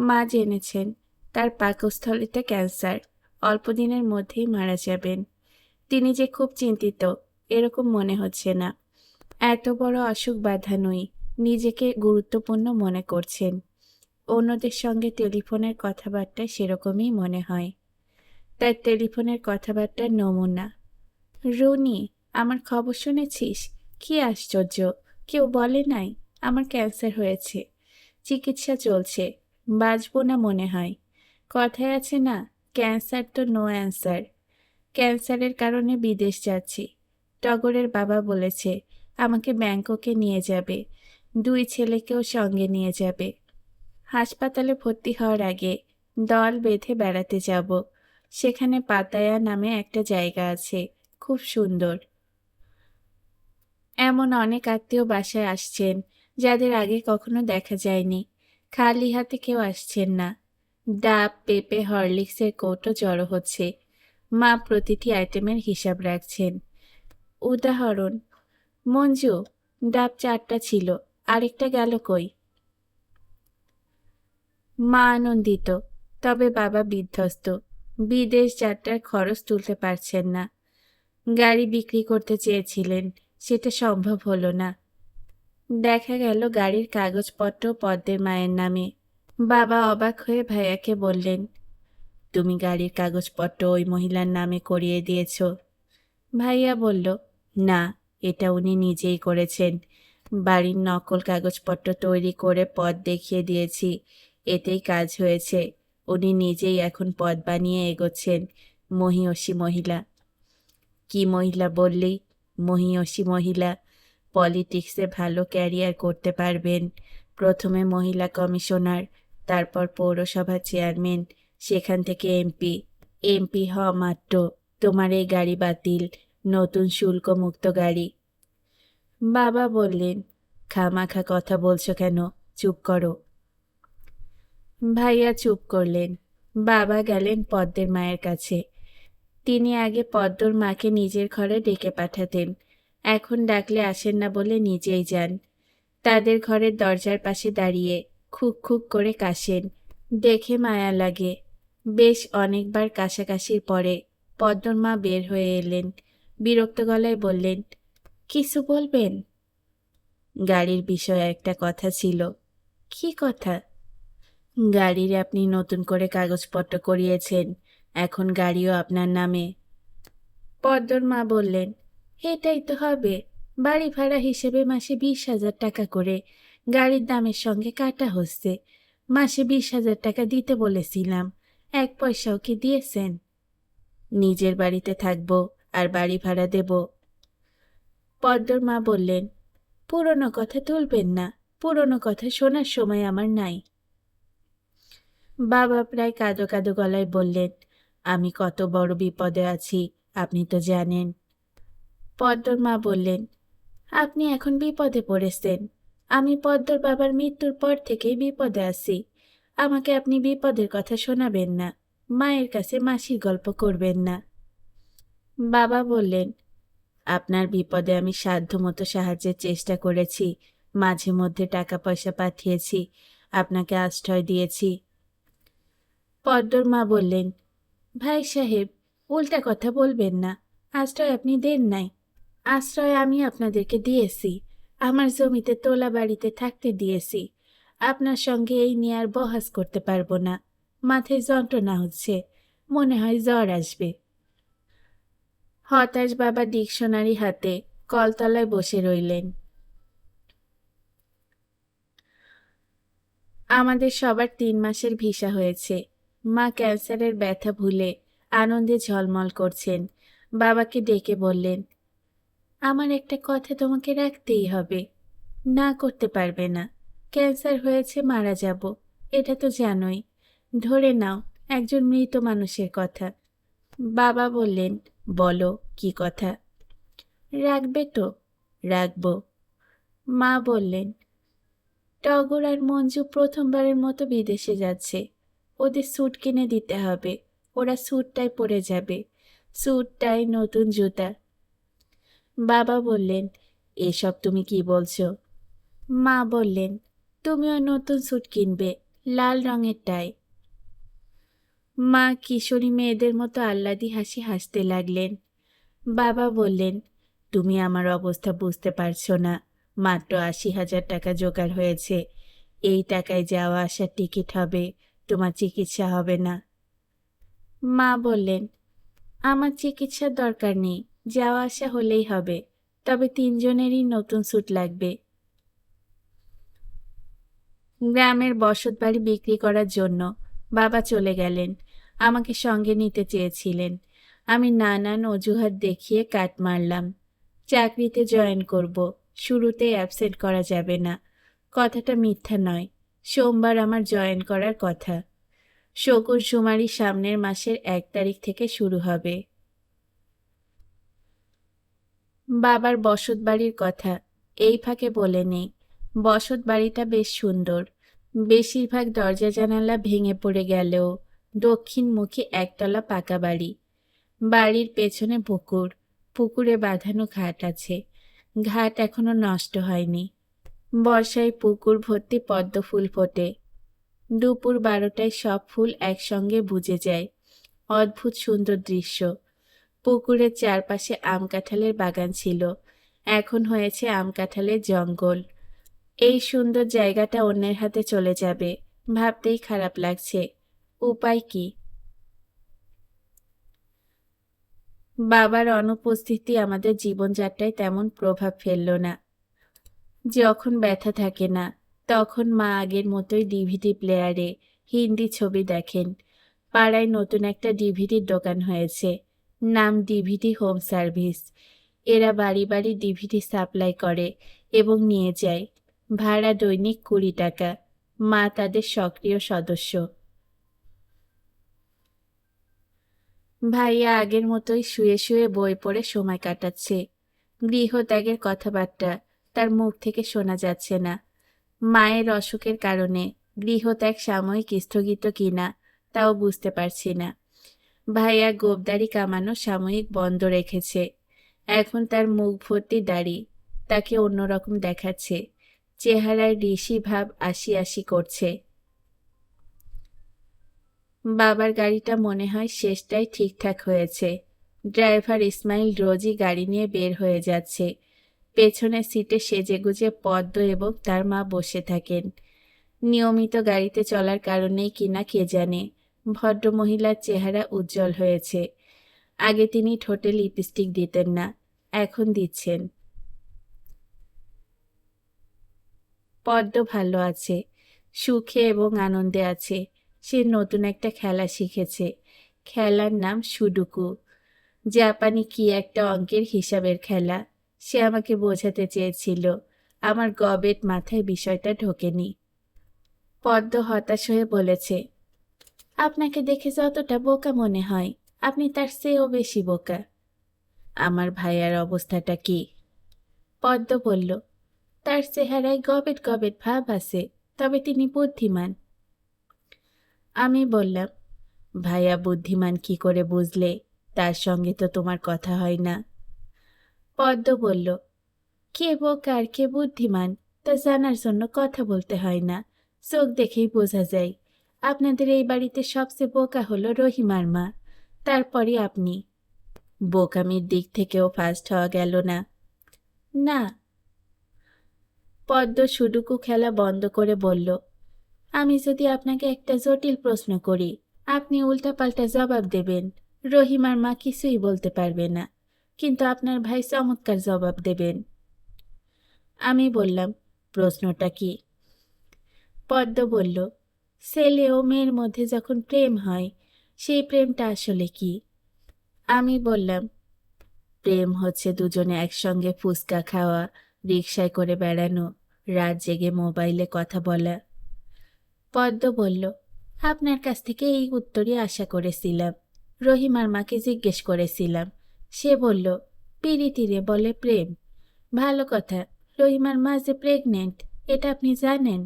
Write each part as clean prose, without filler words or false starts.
মা জেনেছেন তার পাকস্থলীতে ক্যান্সার, অল্প দিনের মধ্যেই মারা যাবেন। তিনি যে খুব চিন্তিত এরকম মনে হচ্ছে না। এত বড় অসুখ বাধা নই, নিজেকে গুরুত্বপূর্ণ মনে করছেন। অন্যদের সঙ্গে টেলিফোনের কথাবার্তায় সেরকমই মনে হয়। তার টেলিফোনের কথাবার্তার নমুনা। রনি, আমার খবর শুনেছিস? কি আশ্চর্য, কেউ বলে নাই আমার ক্যান্সার হয়েছে। চিকিৎসা চলছে, বাঁচবো না মনে হয়। কথায় আছে না, ক্যান্সার তো নো অ্যান্সার। ক্যান্সারের কারণে বিদেশ যাচ্ছি। টগরের বাবা বলেছে আমাকে ব্যাংককে নিয়ে যাবে, 2 ছেলেকেও সঙ্গে নিয়ে যাবে। হাসপাতালে ভর্তি হওয়ার আগে দল বেঁধে বেড়াতে যাব। সেখানে পাতায়া নামে একটা জায়গা আছে, খুব সুন্দর। এমন অনেক আত্মীয় বাসায় আসছেন যাদের আগে কখনো দেখা যায়নি। খালি হাতে কেউ আসছেন না। ডাব, পেঁপে, হরলিক্সের কৌটো জড়ো হচ্ছে। মা প্রতিটি আইটেমের হিসাব রাখছেন। উদাহরণ, মঞ্জু, ডাব 4টা ছিল, আরেকটা গেল কই? মা আনন্দিত, তবে বাবা বিধ্বস্ত। বিদেশ যাত্রার খরচ তুলতে পারছেন না। গাড়ি বিক্রি করতে চেয়েছিলেন, সেটা সম্ভব হলো না। দেখা গেল গাড়ির কাগজপত্র পদ্মের মায়ের নামে। বাবা অবাক হয়ে ভাইয়াকে বললেন, তুমি গাড়ির কাগজপত্র ওই মহিলার নামে করিয়ে দিয়েছ? ভাইয়া বলল, না, এটা উনি নিজেই করেছেন। বাড়ির নকল কাগজপত্র তৈরি করে পদ দেখিয়ে দিয়েছি, এতেই কাজ হয়েছে। উনি নিজেই এখন পদ বানিয়ে এগোচ্ছেন। মহিয়সী মহিলা। কি মহিলা বললেই? মহিয়সী মহিলা। পলিটিক্সে ভালো ক্যারিয়ার করতে পারবেন। প্রথমে মহিলা কমিশনার, তারপর পৌরসভা চেয়ারম্যান, সেখান থেকে এমপি। এমপি হওয়া মাত্র তোমার এই গাড়ি বাতিল, নতুন শুল্কমুক্ত গাড়ি। বাবা বললেন, খামাখা কথা বলছো কেন, চুপ করো। ভাইয়া চুপ করলেন। বাবা গেলেন পদ্মের মায়ের কাছে। তিনি আগে পদ্মর মাকে নিজের ঘরে ডেকে পাঠাতেন, এখন ডাকলে আসেন না বলে নিজেই যান। তাদের ঘরের দরজার পাশে দাঁড়িয়ে খুক খুক করে কাশেন। দেখে মায়া লাগে। বেশ অনেকবার কাশাকাশির পরে পদ্মর মা বের হয়ে এলেন। বিরক্ত গলায় বললেন, কিছু বলবেন? গাড়ির বিষয়ে একটা কথা ছিল। কি কথা? গাড়ির আপনি নতুন করে কাগজপত্র করিয়েছেন, এখন গাড়িও আপনার নামে। পদ্মর মা বললেন, এটাই তো হবে। বাড়ি ভাড়া হিসেবে মাসে 20,000 টাকা করে গাড়ির দামের সঙ্গে কাটা হচ্ছে। মাসে 20,000 টাকা দিতে বলেছিলাম, 1 পয়সাও কি দিয়েছেন? নিজের বাড়িতে থাকবো আর বাড়ি ভাড়া দেব। পদ্মর মা বললেন, পুরনো কথা তুলবেন না, পুরনো কথা শোনার সময় আমার নাই। বাবা প্রায় কাঁদো কাঁদো গলায় বললেন, আমি কত বড় বিপদে আছি আপনি তো জানেন। পদ্মর মা বললেন, আপনি এখন বিপদে পড়েছেন। আমি পদ্মর বাবার মৃত্যুর পর থেকেই বিপদে আছি। আমাকে আপনি বিপদের কথা শোনাবেন না, মায়ের কাছে মাসির গল্প করবেন না। বাবা বললেন, আপনার বিপদে আমি সাধ্যমতো সাহায্যের চেষ্টা করেছি, মাঝে মধ্যে টাকা পয়সা পাঠিয়েছি, আপনাকে আশ্রয় দিয়েছি। পদ্মর মা বললেন, ভাই সাহেব, উল্টা কথা বলবেন না। আশ্রয় আপনি দেন নাই, আশ্রয় আমি আপনাদেরকে দিয়েছি। আমার জমিতে তোলা বাড়িতে থাকতে দিয়েছি। আপনার সঙ্গে এই নিয়ে আর বহাস করতে পারবো না। মাথায় যন্ত্রণা হচ্ছে, মনে হয় জ্বর আসবে। হতাশ বাবা ডিকশনারি হাতে কলতলায় বসে রইলেন। আমাদের সবার 3 মাসের ভিসা হয়েছে। মা ক্যান্সারের ব্যথা ভুলে আনন্দে ঝলমল করছেন। বাবাকে ডেকে বললেন, আমার একটা কথা তোমাকে রাখতেই হবে। না করতে পারবে না। ক্যান্সার হয়েছে, মারা যাব, এটা তো জানোই। ধরে নাও একজন মৃত মানুষের কথা। বাবা বললেন, বলো কি কথা? রাখবে তো? রাখবো। মা বললেন, টগর আর মঞ্জু প্রথমবারের মতো বিদেশে যাচ্ছে। ওদের স্যুট কিনে দিতে হবে। ওরা স্যুটটাই পরে যাবে, স্যুটটাই নতুন জুতা। বাবা বললেন, এসব তুমি কি বলছো? মা বললেন, তুমিও নতুন স্যুট কিনবে, লাল রঙের টাই। মা কিশোরী মেয়েদের মতো আহ্লাদি হাসি হাসতে লাগলেন। বাবা বললেন, তুমি আমার অবস্থা বুঝতে পারছো না। মাত্র ৮০,০০০ টাকা জোগাড় হয়েছে। এই টাকায় যাওয়া আসার টিকিট হবে, তোমার চিকিৎসা হবে না। মা বললেন, আমার চিকিৎসার দরকার নেই, যাওয়া আসা হলেই হবে। তবে ৩ জনেরই নতুন স্যুট লাগবে। গ্রামের বসতবাড়ি বিক্রি করার জন্য বাবা চলে গেলেন। আমাকে সঙ্গে নিতে চেয়েছিলেন। আমি নানান অজুহাত দেখিয়ে কাট মারলাম। চাকরিতে জয়েন করব, শুরুতেই অ্যাবসেন্ট করা যাবে না। কথাটা মিথ্যা নয়। সোমবার আমার জয়েন করার কথা। শকুন শুমারি সামনের মাসের ১ তারিখ থেকে শুরু হবে। বাবার বসতবাড়ির কথা এই ফাঁকে বলে নেই। বসতবাড়িটা বেশ সুন্দর। বেশিরভাগ দরজা জানালা ভেঙে পড়ে গেলেও দক্ষিণমুখী একতলা পাকা বাড়ি। বাড়ির পেছনে পুকুর, পুকুরে বাঁধানো ঘাট আছে। ঘাট এখনো নষ্ট হয়নি। বর্ষায় পুকুর ভর্তি পদ্ম ফুল ফোটে। দুপুর ১২টায় সব ফুল একসঙ্গে বুজে যায়। অদ্ভুত সুন্দর দৃশ্য। পুকুরের চারপাশে আম কাঁঠালের বাগান ছিল, এখন হয়েছে আম কাঁঠালের জঙ্গল। এই সুন্দর জায়গাটা অন্যের হাতে চলে যাবে, ভাবতেই খারাপ লাগছে। উপায় কি? বাবার অনুপস্থিতি আমাদের জীবনযাত্রায় তেমন প্রভাব ফেলল না। যখন ব্যথা থাকে না, তখন মা আগের মতোই ডিভিডি প্লেয়ারে হিন্দি ছবি দেখেন। পাড়ায় নতুন একটা ডিভিডির দোকান হয়েছে, নাম ডিভিডি হোম সার্ভিস। এরা বাড়ি বাড়ি ডিভিডি সাপ্লাই করে এবং নিয়ে যায়। ভাড়া দৈনিক ২০ টাকা। মা তাদের সক্রিয় সদস্য। ভাইয়া আগের মতোই শুয়ে শুয়ে বই পড়ে সময় কাটাচ্ছে। গৃহত্যাগের কথাবার্তা তার মুখ থেকে শোনা যাচ্ছে না। মায়ের অসুখের কারণে গৃহত্যাগ সাময়িক স্থগিত কিনা তাও বুঝতে পারছি না। ভাইয়া গোঁফদাড়ি কামানো সাময়িক বন্ধ রেখেছে। এখন তার মুখ ভর্তি দাড়ি, তাকে অন্যরকম দেখাচ্ছে। চেহারায় ঋষি ভাব আসি আসি করছে। বাবার গাড়িটা মনে হয় শেষটাই ঠিকঠাক হয়েছে। ড্রাইভার ইসমাইল রোজই গাড়ি নিয়ে বের হয়ে যাচ্ছে। পেছনের সিটে সেজেগুজে পদ্ম এবং তার মা বসে থাকেন। নিয়মিত গাড়িতে চলার কারণেই কিনা কে জানে ভদ্রমহিলার চেহারা উজ্জ্বল হয়েছে। আগে তিনি ঠোঁটে লিপস্টিক দিতেন না, এখন দিচ্ছেন। পদ্ম ভালো আছে, সুখে এবং আনন্দে আছে। সে নতুন একটা খেলা শিখেছে। খেলার নাম সুডুকু। জাপানি কি একটা অঙ্কের হিসাবের খেলা। সে আমাকে বোঝাতে চেয়েছিল। আমার গবেট মাথায় বিষয়টা ঢোকেনি। পদ্ম হতাশ হয়ে বলেছে, আপনাকে দেখে যতটা বোকা মনে হয়, আপনি তার চেয়েও বেশি বোকা। আমার ভাইয়ার অবস্থাটা কি? পদ্ম বলল, তার চেহারায় গবেট গবেট ভাব আছে, তবে তিনি বুদ্ধিমান। আমি বললাম, ভাইয়া বুদ্ধিমান কি করে বুঝলে? তার সঙ্গে তো তোমার কথা হয় না। পদ্ম বলল, কে বোকা আর কে বুদ্ধিমান তা জানার জন্য কথা বলতে হয় না, চোখ দেখেই বোঝা যায়। আপনাদের এই বাড়িতে সবচেয়ে বোকা হলো রহিমার মা, তারপরে আপনি। বোকামির দিক থেকেও ফার্স্ট হওয়া গেল না। না। পদ্ম সুডুকু খেলা বন্ধ করে বলল, আমি যদি আপনাকে একটা জটিল প্রশ্ন করি, আপনি উল্টাপাল্টা জবাব দেবেন। রহিমার মা কিছুই বলতে পারবে না, কিন্তু আপনার ভাই চমৎকার জবাব দেবেন। আমি বললাম, প্রশ্নটা কি? পদ্ম বলল, ছেলে ও মেয়ের মধ্যে যখন প্রেম হয়, সেই প্রেমটা আসলে কি? আমি বললাম, প্রেম হচ্ছে দুজনে একসঙ্গে ফুচকা খাওয়া, রিকশায় করে বেড়ানো, রাত জেগে মোবাইলে কথা বলা। পদ্ম বলল, আপনার কাছ থেকে এই উত্তরই আশা করেছিলাম। রহিমার মাকে জিজ্ঞেস করেছিলাম, সে বলল, পিরিতিরে বলে প্রেম। ভালো কথা, রহিমার মা যে প্রেগনেন্ট, এটা আপনি জানেন?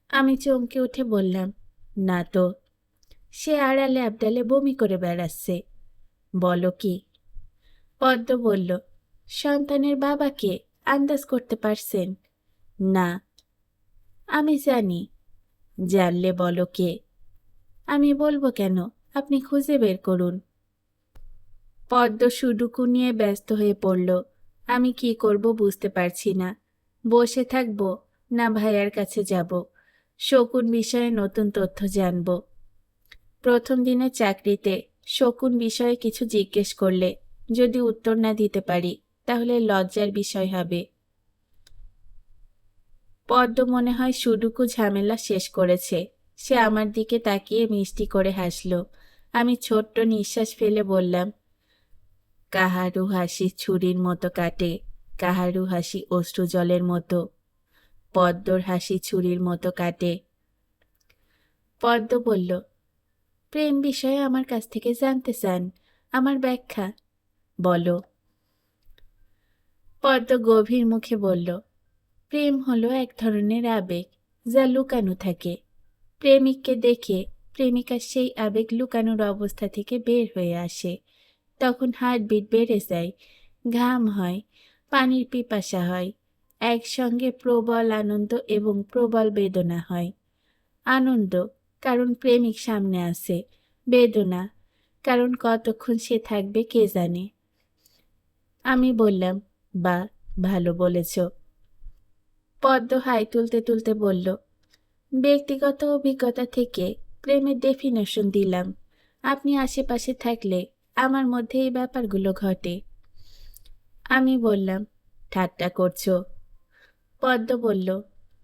আমি চমকে উঠে বললাম, না তো। সে আড়ালে আবডালে বমি করে বেড়াচ্ছে। বলো কি? পদ্ম বলল, সন্তানের বাবাকে আন্দাজ করতে পারছেন? না। আমি জানি। জানলে বলো কে। আমি বলবো কেন, আপনি খুঁজে বের করুন। পদ্ম সুডুকু নিয়ে ব্যস্ত হয়ে পড়ল। আমি কি করব বুঝতে পারছি না। বসে থাকবো না ভাইয়ার কাছে যাব, শকুন বিষয়ে নতুন তথ্য জানব। প্রথম দিনের চাকরিতে শকুন বিষয়ে কিছু জিজ্ঞেস করলে যদি উত্তর না দিতে পারি তাহলে লজ্জার বিষয় হবে। পদ্ম মনে হয় সুডুকু ঝামেলা শেষ করেছে। সে আমার দিকে তাকিয়ে মিষ্টি করে হাসল। আমি ছোট্ট নিঃশ্বাস ফেলে বললাম, কাহারু হাসি ছুরির মতো কাটে, কাহারু হাসি অশ্রু জলের মতো। পদ্মর হাসি ছুরির মতো কাটে। পদ্ম বলল, প্রেম বিষয়ে আমার কাছ থেকে জানতে চান? আমার ব্যাখ্যা বলো। পদ্ম গভীর মুখে বলল, প্রেম হলো এক ধরনের আবেগ যা লুকানো থাকে। প্রেমিককে দেখে প্রেমিকার সেই আবেগ লুকানোর অবস্থা থেকে বের হয়ে আসে। তখন হার্টবিট বেড়ে যায়, ঘাম হয়, পানির পিপাসা হয়, একসঙ্গে প্রবল আনন্দ এবং প্রবল বেদনা হয়। আনন্দ কারণ প্রেমিক সামনে আসে, বেদনা কারণ কতক্ষণ সে থাকবে কে জানে। আমি বললাম, বা ভালো বলেছ। পদ্ম হাই তুলতে তুলতে বলল, ব্যক্তিগত অভিজ্ঞতা থেকে প্রেমের ডেফিনেশন দিলাম। আপনি আশেপাশে থাকলে আমার মধ্যে এই ব্যাপারগুলো ঘটে। আমি বললাম, ঠাট্টা করছো? পদ্ম বলল,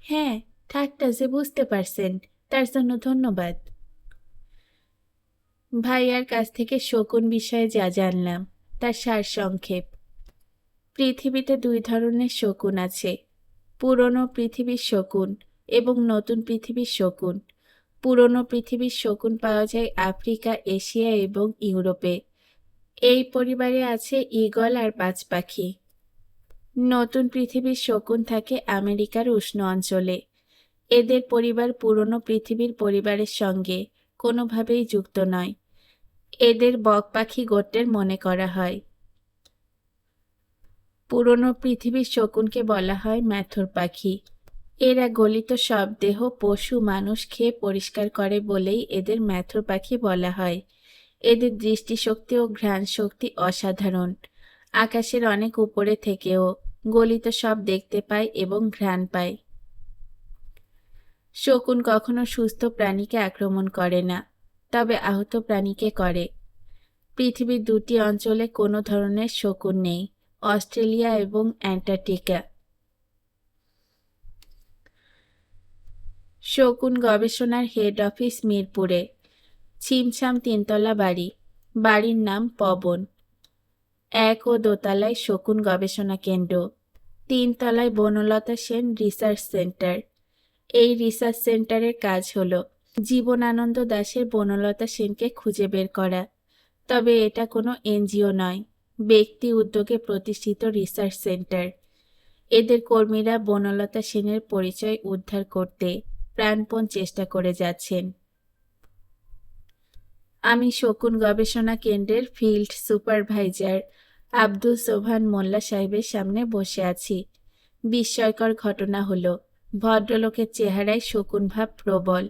হ্যাঁ, ঠাট্টা যে বুঝতে পারছেন তার জন্য ধন্যবাদ। ভাইয়ার কাছ থেকে শকুন বিষয়ে যা জানলাম তার সারসংক্ষেপ। পৃথিবীতে দুই ধরনের শকুন আছে, পুরনো পৃথিবীর শকুন এবং নতুন পৃথিবীর শকুন। পুরনো পৃথিবীর শকুন পাওয়া যায় আফ্রিকা, এশিয়া এবং ইউরোপে। এই পরিবারে আছে ঈগল আর বাজ পাখি। নতুন পৃথিবীর শকুন থাকে আমেরিকার উষ্ণ অঞ্চলে। এদের পরিবার পুরনো পৃথিবীর পরিবারের সঙ্গে কোনোভাবেই যুক্ত নয়। এদের বক পাখি গোত্রের মনে করা হয়। পুরনো পৃথিবীর শকুনকে বলা হয় ম্যাথর পাখি। এরা গলিত সব দেহ পশু মানুষ খেয়ে পরিষ্কার করে বলেই এদের ম্যাথর পাখি বলা হয়। এদের দৃষ্টিশক্তি ও ঘ্রাণ শক্তি অসাধারণ। আকাশের অনেক উপরে থেকেও গলিত সব দেখতে পায় এবং ঘ্রাণ পায়। শকুন কখনো সুস্থ প্রাণীকে আক্রমণ করে না, তবে আহত প্রাণীকে করে। পৃথিবীর দুটি অঞ্চলে কোনো ধরনের শকুন নেই, অস্ট্রেলিয়া এবং অ্যান্টার্কটিকা। শকুন গবেষণার হেড অফিস মিরপুরে। ছিমছাম তিনতলা বাড়ি। বাড়ির নাম পবন। 1 ও 2 তলায় শকুন গবেষণা কেন্দ্র, 3 তলায় বনলতা সেন রিসার্চ সেন্টার। এই রিসার্চ সেন্টারের কাজ হলো জীবনানন্দ দাশের বনলতা সেনকে খুঁজে বের করা। তবে এটা কোনো এনজিও নয়, ব্যক্তি উদ্যোগে প্রতিষ্ঠিত রিসার্চ সেন্টার। এদের কর্মীরা বনলতা সেনের পরিচয় উদ্ধার করতে প্রাণপণ চেষ্টা করে যাচ্ছেন। আমি শকুন গবেষণা কেন্দ্রের ফিল্ড সুপারভাইজার আব্দুল সোবহান মোল্লা সাহেবের সামনে বসে আছি। বিস্ময়কর ঘটনা হলো, ভদ্রলোকের চেহারায় শকুন ভাব প্রবল।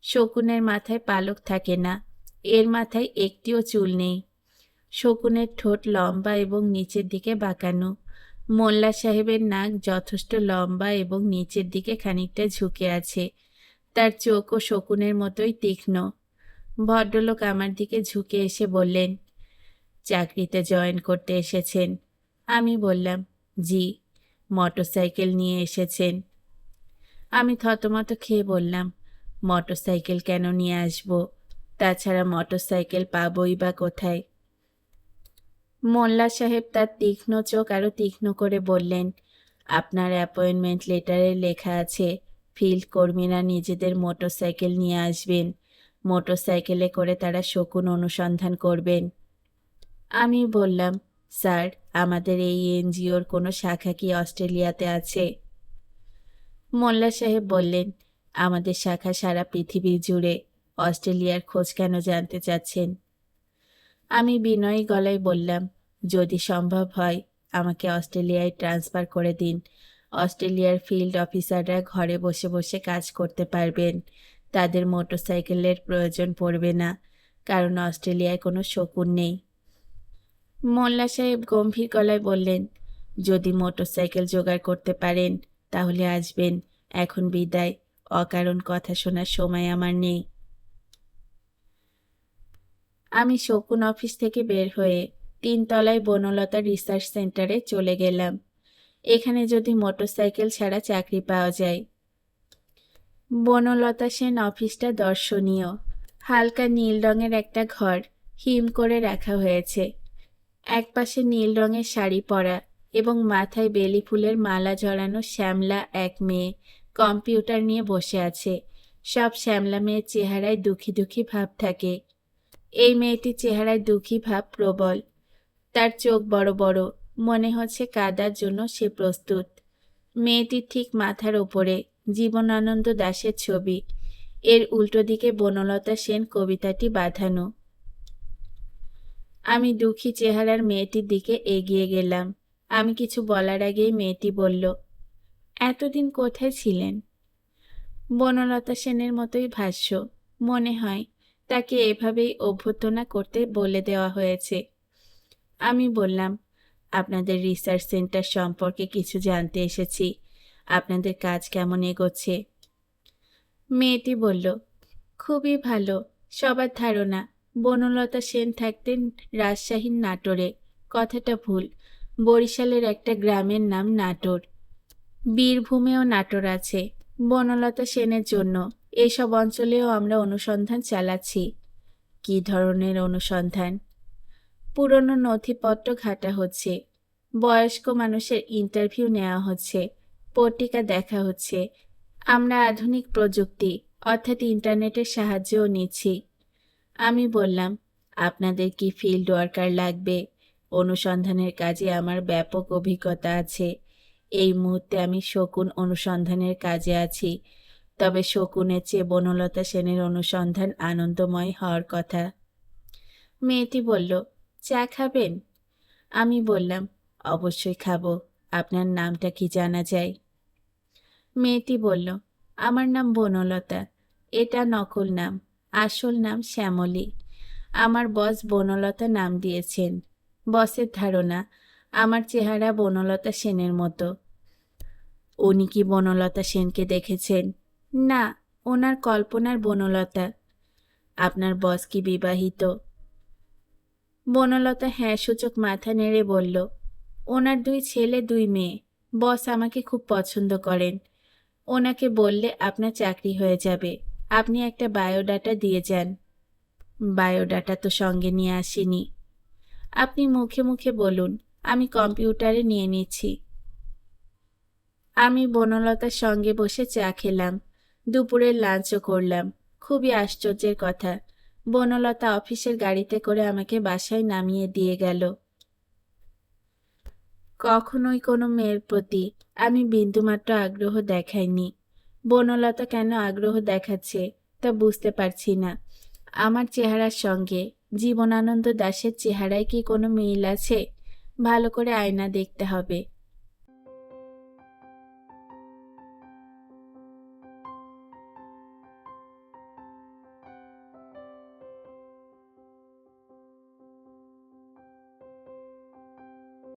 শকুনের মাথায় পালক থাকে না, এর মাথায় একটিও চুল নেই। শকুনের ঠোঁট লম্বা এবং নিচের দিকে বাঁকানো। মোল্লা সাহেবের নাক যথেষ্ট লম্বা এবং নিচের দিকে খানিকটা ঝুঁকে আছে। তার চোখও শকুনের মতোই তীক্ষ্ণ। ভদ্রলোক আমার দিকে ঝুঁকে এসে বললেন, চাকরিতে জয়েন করতে এসেছেন? আমি বললাম, জি। মোটরসাইকেল নিয়ে এসেছেন? আমি থতমত খেয়ে বললাম, মোটরসাইকেল কেন নিয়ে আসব? তাছাড়া মোটরসাইকেল পাবই বা কোথায়? মোল্লা সাহেব তার তীক্ষ্ণ চোখ আরো তীক্ষ্ণ করে বললেন, আপনার অ্যাপয়েন্টমেন্ট লেটারে লেখা আছে ফিল্ড কর্মীরা নিজেদের মোটরসাইকেল নিয়ে আসবেন। মোটরসাইকেলে করে তারা শকুন অনুসন্ধান করবেন। আমি বললাম, স্যার, আমাদের এই এনজিওর কোনো শাখা কি অস্ট্রেলিয়াতে আছে? মোল্লা সাহেব বললেন, আমাদের শাখা সারা পৃথিবী জুড়ে। অস্ট্রেলিয়ার খোঁজ কেন জানতে চাচ্ছেন? আমি বিনয়ী গলায় বললাম, যদি সম্ভব হয় আমাকে অস্ট্রেলিয়ায় ট্রান্সফার করে দিন। অস্ট্রেলিয়ার ফিল্ড অফিসাররা ঘরে বসে বসে কাজ করতে পারবেন। তাদের মোটরসাইকেলের প্রয়োজন পড়বে না, কারণ অস্ট্রেলিয়ায় কোনো শকুন নেই। মোল্লা সাহেব গম্ভীর গলায় বললেন, যদি মোটরসাইকেল জোগাড় করতে পারেন তাহলে আসবেন। এখন বিদায়, অকারণ কথা শোনার সময় আমার নেই। আমি শকুন অফিস থেকে বের হয়ে 3 তলায় বনলতা রিসার্চ সেন্টারে চলে গেলাম। এখানে যদি মোটরসাইকেল ছাড়া চাকরি পাওয়া যায়। বনলতা সেন অফিসটা দর্শনীয়। হালকা নীল রঙের একটা ঘর হিম করে রাখা হয়েছে। একপাশে নীল রঙের শাড়ি পরা এবং মাথায় বেলি ফুলের মালা জড়ানো শ্যামলা এক মেয়ে কম্পিউটার নিয়ে বসে আছে। সব শ্যামলা মেয়ের চেহারায় দুঃখী দুঃখী ভাব থাকে। এই মেয়েটির চেহারায় দুঃখী ভাব প্রবল। তার চোখ বড় বড়, মনে হচ্ছে কাঁদার জন্য সে প্রস্তুত। মেয়েটির ঠিক মাথার ওপরে জীবনানন্দ দাশের ছবি, এর উল্টো দিকে বনলতা সেন কবিতাটি বাঁধানো। আমি দুঃখী চেহারার মেয়েটির দিকে এগিয়ে গেলাম। আমি কিছু বলার আগেই মেয়েটি বলল, এতদিন কোথায় ছিলেন? বনলতা সেনের মতোই ভাষ্য। মনে হয় তাকে এভাবেই অভ্যর্থনা করতে বলে দেওয়া হয়েছে। আমি বললাম, আপনাদের রিসার্চ সেন্টার সম্পর্কে কিছু জানতে এসেছি। আপনাদের কাজ কেমন এগোচ্ছে? মেয়েটি বলল, খুবই ভালো। সবার ধারণা বনলতা সেন থাকতেন রাজশাহীর নাটোরে। কথাটা ভুল। বরিশালের একটা গ্রামের নাম নাটোর। বীরভূমেও নাটোর আছে। বনলতা সেনের জন্য এসব অঞ্চলেও আমরা অনুসন্ধান চালাচ্ছি। কী ধরনের অনুসন্ধান? পুরনো নথিপত্র ঘাটা হচ্ছে, বয়স্ক মানুষের ইন্টারভিউ নেওয়া হচ্ছে, পত্রিকা দেখা হচ্ছে। আমরা আধুনিক প্রযুক্তি অর্থাৎ ইন্টারনেটের সাহায্যও নিচ্ছি। আমি বললাম, আপনাদের কি ফিল্ড ওয়ার্কার লাগবে? অনুসন্ধানের কাজে আমার ব্যাপক অভিজ্ঞতা আছে। এই মুহূর্তে আমি শকুন অনুসন্ধানের কাজে আছি, তবে শকুনের চেয়ে বনলতা সেনের অনুসন্ধান আনন্দময় হওয়ার কথা। মেয়েটি বলল, চা খাবেন? আমি বললাম, অবশ্যই খাবো। আপনার নামটা কি জানা যায়? মেয়েটি বলল, আমার নাম বনলতা। এটা নকল নাম, আসল নাম শ্যামলী। আমার বস বনলতা নাম দিয়েছেন। বসের ধারণা আমার চেহারা বনলতা সেনের মতো। উনি কি বনলতা সেনকে দেখেছেন? না, ওনার কল্পনার বনলতা। আপনার বস কি বিবাহিত? বনলতা হ্যাঁ সূচক মাথা নেড়ে বলল, ওনার 2 ছেলে 2 মেয়ে। বস আমাকে খুব পছন্দ করেন। ওনাকে বললে আপনার চাকরি হয়ে যাবে। আপনি একটা বায়োডাটা দিয়ে যান। বায়োডাটা তো সঙ্গে নিয়ে আসিনি। আপনি মুখে মুখে বলুন, আমি কম্পিউটারে নিয়ে নিচ্ছি। আমি বনলতার সঙ্গে বসে চা খেলাম। দুপুরের লাঞ্চও করলাম। খুবই আশ্চর্যের কথা, বনলতা অফিসের গাড়িতে করে আমাকে বাসায় নামিয়ে দিয়ে গেল। কখনোই কোনো মেয়ের প্রতি আমি বিন্দুমাত্র আগ্রহ দেখাইনি। বনলতা কেন আগ্রহ দেখাচ্ছে তা বুঝতে পারছি না। আমার চেহারার সঙ্গে জীবনানন্দ দাশের চেহারায় কি কোনো মিল আছে? ভালো করে আয়না দেখতে হবে।